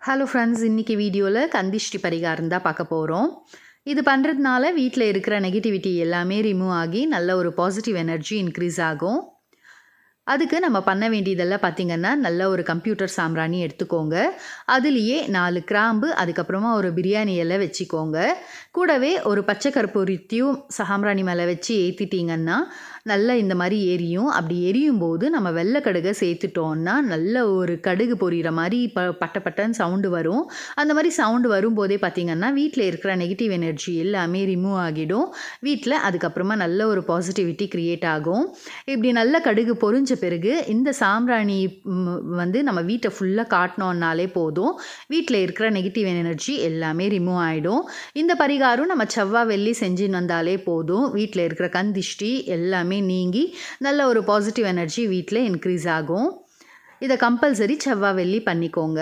Hello friends, இன்றைக்கி வீடியோவில் கந்திஷ்டி பரிகாரம் தான் பார்க்க போகிறோம். இது பண்ணுறதுனால வீட்டில் இருக்கிற நெகட்டிவிட்டி எல்லாமே ரிமூவ் ஆகி நல்ல ஒரு பாசிட்டிவ் எனர்ஜி இன்க்ரீஸ் ஆகும். அதுக்கு நம்ம பண்ண வேண்டியதெல்லாம் பார்த்திங்கன்னா, நல்ல ஒரு கம்ப்யூட்டர் சாம்பிராணி எடுத்துக்கோங்க. அதுலேயே 4 கிராம்பு, அதுக்கப்புறமா ஒரு பிரியாணி இலை வச்சுக்கோங்க. கூடவே ஒரு பச்சை கற்பூரத்தையும் சாம்பிராணி மேலே வச்சு ஏற்றிட்டிங்கன்னா நல்லா இந்த மாதிரி எரியும். அப்படி எரியும் போது நம்ம வெள்ளை கடுகை சேர்த்துட்டோன்னா நல்ல ஒரு கடுகு பொரியிற மாதிரி பட்ட பட்டன்னு சவுண்டு வரும். அந்த மாதிரி சவுண்டு வரும்போதே பார்த்திங்கன்னா வீட்டில் இருக்கிற நெகட்டிவ் எனர்ஜி எல்லாமே ரிமூவ் ஆகிடும். வீட்டில் அதுக்கப்புறமா நல்ல ஒரு பாசிட்டிவிட்டி க்ரியேட் ஆகும். இப்படி நல்ல கடுகு பொரிஞ்ச பிறகு இந்த சாம்பிராணி நம்ம வீட்டை ஃபுல்லாக காட்டினோன்னாலே போதும். வீட்டில் இருக்கிற நெகட்டிவ் எனர்ஜி எல்லாமே ரிமூவ் ஆகிடும். இந்த பரிகாரம் நம்ம செவ்வாய் வெள்ளி செஞ்சுன்னு வந்தாலே போதும். வீட்டில் இருக்கிற கந்திஷ்டி எல்லாமே நீங்கி நல்ல ஒரு பாசிட்டிவ் எனர்ஜி வீட்டில் இன்க்ரீஸ் ஆகும். இதை கம்பல்சரி செவ்வாய் வெள்ளி பண்ணிக்கோங்க.